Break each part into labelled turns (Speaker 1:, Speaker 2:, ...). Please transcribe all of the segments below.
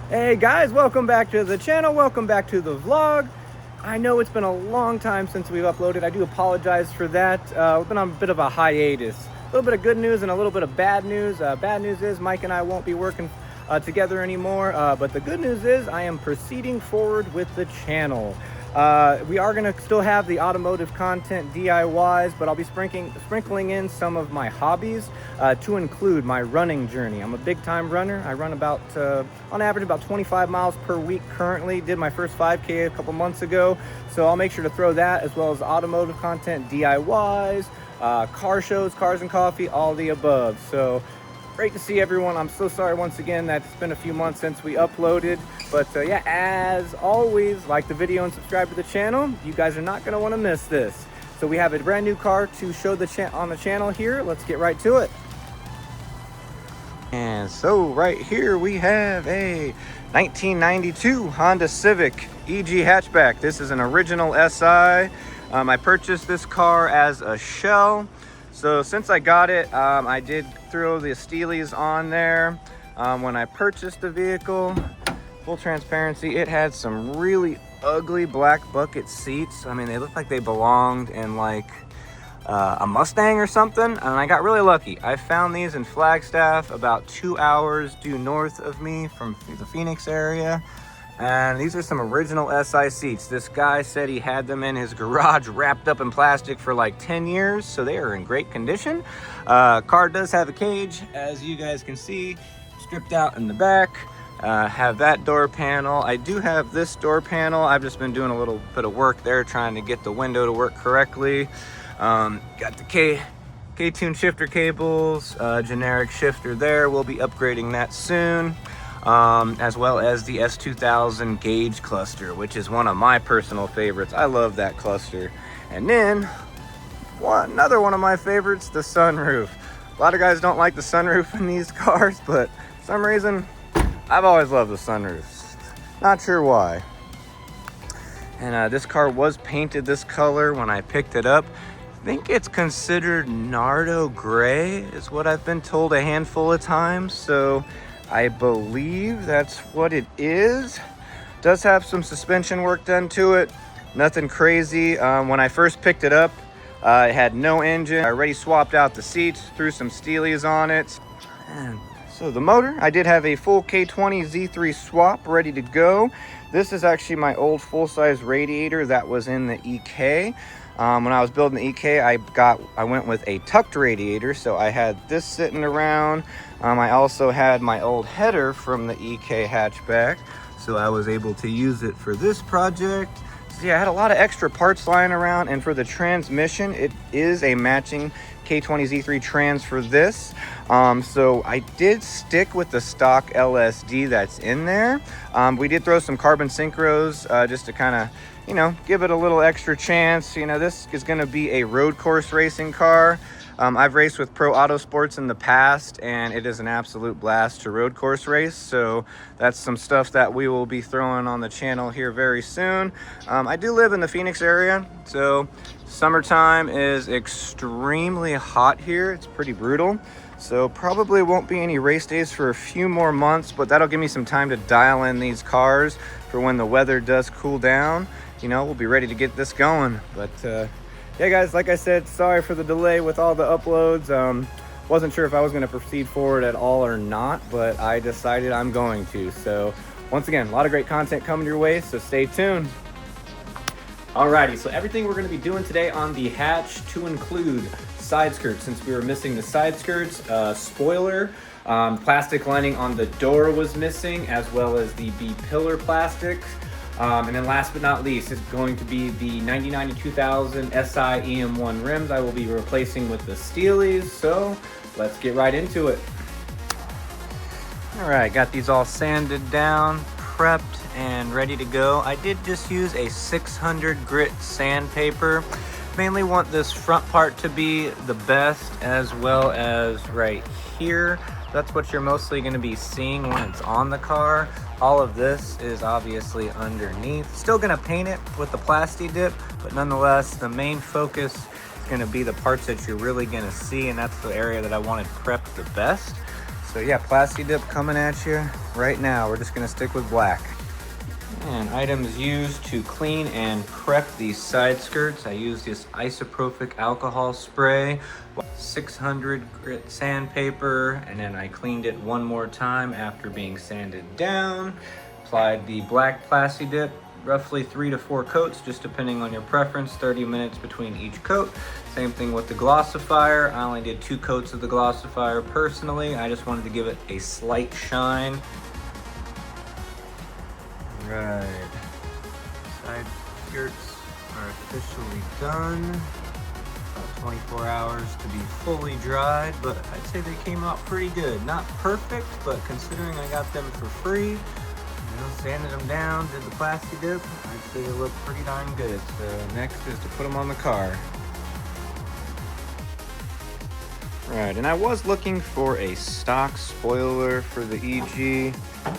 Speaker 1: Hey guys, welcome back to the channel, welcome back to the vlog. I know it's been a long time since we've uploaded. I do apologize for that. We've been on a bit of a hiatus. A little bit of good news and a little bit of bad news. Bad news is Mike and I won't be working together anymore, but the good news is I am proceeding forward with the channel. We are going to still have the automotive content DIYs, but I'll be sprinkling in some of my hobbies to include my running journey. I'm a big time runner. I run about, on average, about 25 miles per week currently. Did my first 5K a couple months ago, so I'll make sure to throw that as well as automotive content, DIYs, car shows, cars and coffee, all the above. So great to see everyone. I'm so sorry once again that it's been a few months since we uploaded, but yeah, as always, like the video and subscribe to the channel. You guys are not going to want to miss this. So we have a brand new car to show on the channel here. Let's get right to it. And so right here we have a 1992 Honda Civic EG hatchback. This is an original Si. I purchased this car as a shell. So since I got it, I did throw the steelies on there. When I purchased the vehicle, full transparency, it had some really ugly black bucket seats. I mean, they looked like they belonged in like a Mustang or something, and I got really lucky. I found these in Flagstaff, about 2 hours due north of me from the Phoenix area. And these are some original Si seats. This guy said he had them in his garage wrapped up in plastic for like 10 years, so they are in great condition. Car does have a cage, as you guys can see, stripped out in the back. Have that door panel. I do have this door panel. I've just been doing a little bit of work there, trying to get the window to work correctly. Got the K-tune shifter cables, generic shifter there. We'll be upgrading that soon. As well as the S2000 gauge cluster, which is one of my personal favorites. I love that cluster. And then another one of my favorites, the sunroof. A lot of guys don't like the sunroof in these cars, but for some reason I've always loved the sunroofs. Not sure why. And this car was painted this color when I picked it up. I think it's considered Nardo gray is what I've been told a handful of times, so I believe that's what it is. Does have some suspension work done to it. Nothing crazy. When I first picked it up, it had no engine. I already swapped out the seats, threw some steelies on it. And so the motor, I did have a full K20 Z3 swap ready to go. This is actually my old full-size radiator that was in the EK. When I was building the EK, I went with a tucked radiator, so I had this sitting around. I also had my old header from the EK hatchback, so I was able to use it for this project. So yeah, I had a lot of extra parts lying around, and for the transmission, it is a matching K20 Z3 trans for this. So I did stick with the stock LSD that's in there. We did throw some carbon synchros just to kind of, you know, give it a little extra chance. You know, this is going to be a road course racing car. I've raced with Pro Autosports in the past, and it is an absolute blast to road course race. So that's some stuff that we will be throwing on the channel here very soon. I do live in the Phoenix area, so summertime is extremely hot here. It's pretty brutal. So probably won't be any race days for a few more months, but that'll give me some time to dial in these cars for when the weather does cool down. You know, we'll be ready to get this going. But yeah, guys, like I said, sorry for the delay with all the uploads. Wasn't sure if I was going to proceed forward at all or not, but I decided I'm going to. So once again, a lot of great content coming your way, so stay tuned. Alrighty, so everything we're going to be doing today on the hatch to include side skirts, since we were missing the side skirts, spoiler, plastic lining on the door was missing, as well as the B-pillar plastic. And then last but not least is going to be the 99 to 2000 Si EM1 rims I will be replacing with the steelies. So let's get right into it. All right, got these all sanded down, prepped, and ready to go. I did just use a 600 grit sandpaper. Mainly want this front part to be the best, as well as right here. That's what you're mostly going to be seeing when it's on the car. All of this is obviously underneath. Still going to paint it with the Plasti Dip, but nonetheless, the main focus is going to be the parts that you're really going to see, and that's the area that I wanted prepped the best. So yeah, Plasti Dip coming at you right now. We're just gonna stick with black. And items used to clean and prep these side skirts. I used this isopropyl alcohol spray, 600 grit sandpaper, and then I cleaned it one more time after being sanded down. Applied the black Plasti Dip, roughly 3 to 4 coats, just depending on your preference, 30 minutes between each coat. Same thing with the glossifier. I only did 2 coats of the glossifier personally. I just wanted to give it a slight shine. Right, side skirts are officially done. About 24 hours to be fully dried, but I'd say they came out pretty good. Not perfect, but considering I got them for free, sanded them down, did the Plasti Dip, I'd say they look pretty darn good. So next is to put them on the car. Right, and I was looking for a stock spoiler for the EG,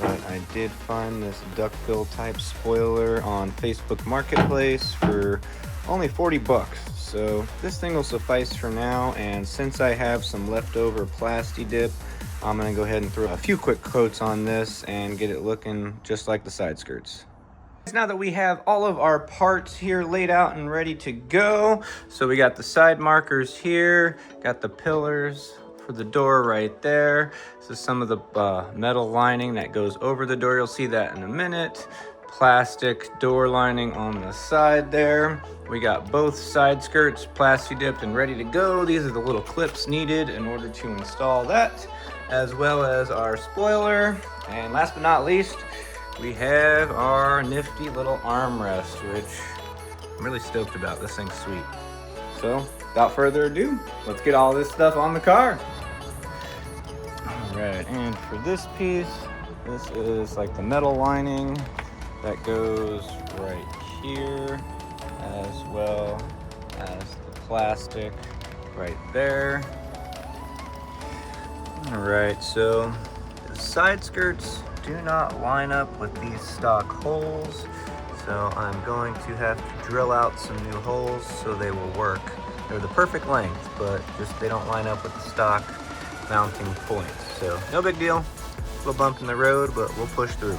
Speaker 1: but I did find this duckbill type spoiler on Facebook Marketplace for only 40 bucks. So this thing will suffice for now, and since I have some leftover Plasti Dip, I'm gonna go ahead and throw a few quick coats on this and get it looking just like the side skirts. Now that we have all of our parts here laid out and ready to go, so we got the side markers here, got the pillars for the door right there. This is some of the metal lining that goes over the door. You'll see that in a minute. Plastic door lining on the side there. We got both side skirts Plasti Dipped and ready to go. These are the little clips needed in order to install that, as well as our spoiler. And last but not least, we have our nifty little armrest, which I'm really stoked about. This thing's sweet. So without further ado, let's get all this stuff on the car. All right, and for this piece, this is like the metal lining that goes right here, as well as the plastic right there. All right, so the side skirts do not line up with these stock holes, so I'm going to have to drill out some new holes so they will work. They're the perfect length, but just they don't line up with the stock mounting points. So no big deal, a little bump in the road, but we'll push through.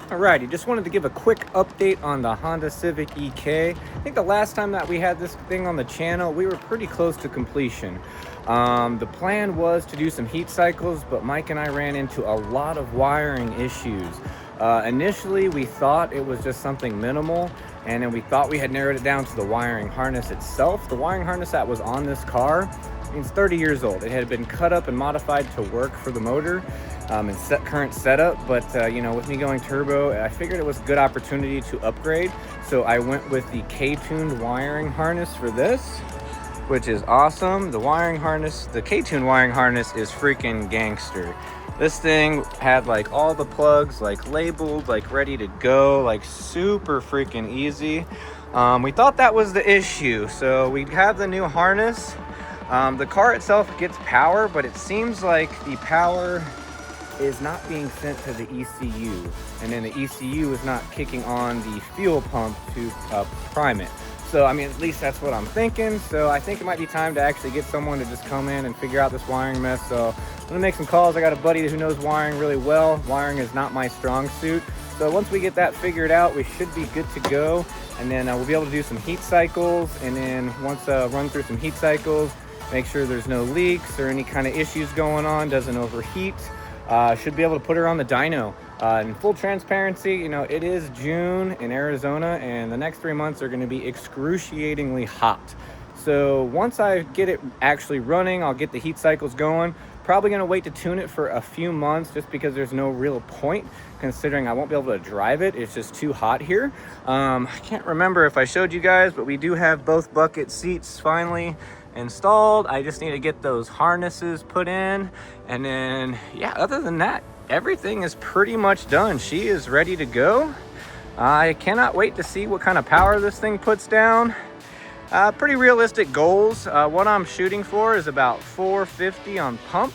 Speaker 1: Alrighty, just wanted to give a quick update on the Honda Civic EK. I think the last time that we had this thing on the channel, we were pretty close to completion. The plan was to do some heat cycles, but Mike and I ran into a lot of wiring issues. Initially, we thought it was just something minimal, and then we thought we had narrowed it down to the wiring harness itself. The wiring harness that was on this car, it's 30 years old. It had been cut up and modified to work for the motor and current setup, but you know, with me going turbo, I figured it was a good opportunity to upgrade. So I went with the K-tuned wiring harness for this, which is awesome. The wiring harness, the K-tuned wiring harness is freaking gangster. This thing had like all the plugs like labeled, like ready to go, like super freaking easy. We thought that was the issue, so we have the new harness. The car itself gets power, but it seems like the power is not being sent to the ECU, and then the ECU is not kicking on the fuel pump to prime it. So I mean, at least that's what I'm thinking. So I think it might be time to actually get someone to just come in and figure out this wiring mess. So I'm gonna make some calls. I got a buddy who knows wiring really well. Wiring is not my strong suit. So once we get that figured out, we should be good to go. And then we'll be able to do some heat cycles. And then once run through some heat cycles, make sure there's no leaks or any kind of issues going on, doesn't overheat. Should be able to put her on the dyno. In full transparency, you know, it is June in Arizona, and the next 3 months are going to be excruciatingly hot. So once I get it actually running, I'll get the heat cycles going. Probably going to wait to tune it for a few months just because there's no real point, considering I won't be able to drive it. It's just too hot here. I can't remember if I showed you guys, but we do have both bucket seats finally installed. I just need to get those harnesses put in, and then yeah, other than that, everything is pretty much done. She is ready to go. I cannot wait to see what kind of power this thing puts down. Pretty realistic goals. What I'm shooting for is about 450 on pump,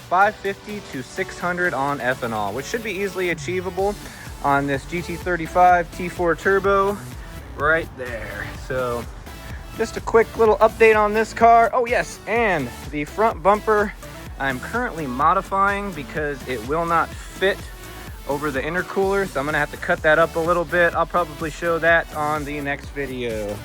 Speaker 1: 550 to 600 on ethanol, which should be easily achievable on this GT35 T4 turbo right there. So just a quick little update on this car. Oh yes, and the front bumper I'm currently modifying because it will not fit over the intercooler, so I'm gonna have to cut that up a little bit. I'll probably show that on the next video.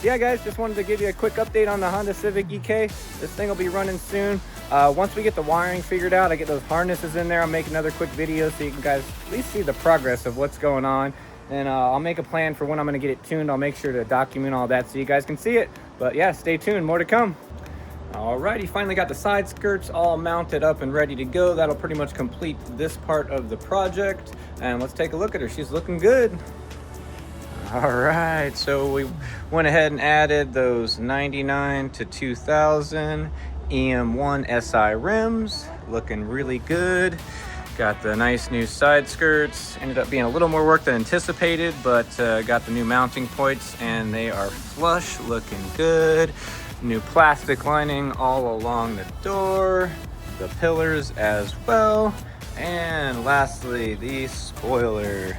Speaker 1: Yeah guys, just wanted to give you a quick update on the Honda Civic EK. This thing will be running soon. Once we get the wiring figured out, I get those harnesses in there, I'll make another quick video so you can guys at least see the progress of what's going on. And I'll make a plan for when I'm gonna get it tuned. I'll make sure to document all that so you guys can see it. But yeah, stay tuned, more to come. Alrighty, finally got the side skirts all mounted up and ready to go. That'll pretty much complete this part of the project. And let's take a look at her, she's looking good. All right, so we went ahead and added those 99 to 2000 EM1 Si rims, looking really good. Got the nice new side skirts. Ended up being a little more work than anticipated, but got the new mounting points and they are flush, looking good. New plastic lining all along the door, the pillars as well, and lastly, the spoiler.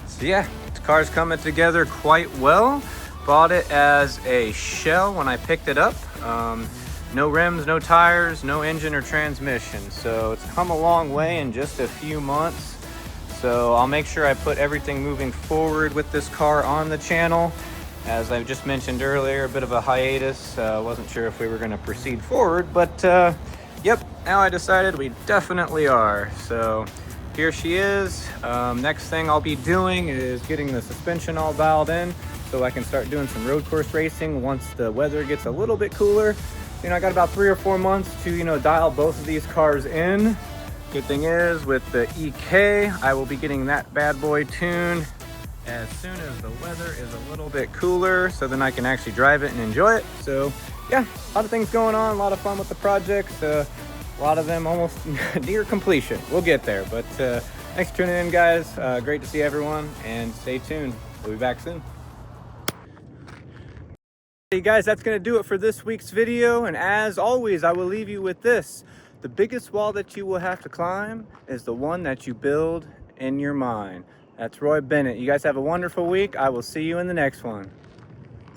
Speaker 1: So yeah, the car's coming together quite well. Bought it as a shell when I picked it up. No rims, no tires, no engine or transmission. So it's come a long way in just a few months. So I'll make sure I put everything moving forward with this car on the channel. As I just mentioned earlier, a bit of a hiatus. Wasn't sure if we were gonna proceed forward, but yep, now I decided we definitely are. So here she is. Next thing I'll be doing is getting the suspension all dialed in so I can start doing some road course racing once the weather gets a little bit cooler. You know, I got about 3 or 4 months to, you know, dial both of these cars in. Good thing is with the EK, I will be getting that bad boy tuned as soon as the weather is a little bit cooler, so then I can actually drive it and enjoy it. So yeah, a lot of things going on, a lot of fun with the projects, a lot of them almost near completion. We'll get there, but thanks for tuning in guys. Great to see everyone, and stay tuned, we'll be back soon. Hey guys, that's gonna do it for this week's video, and as always I will leave you with this: the biggest wall that you will have to climb is the one that you build in your mind. That's Roy Bennett. You guys have a wonderful week. I will see you in the next one.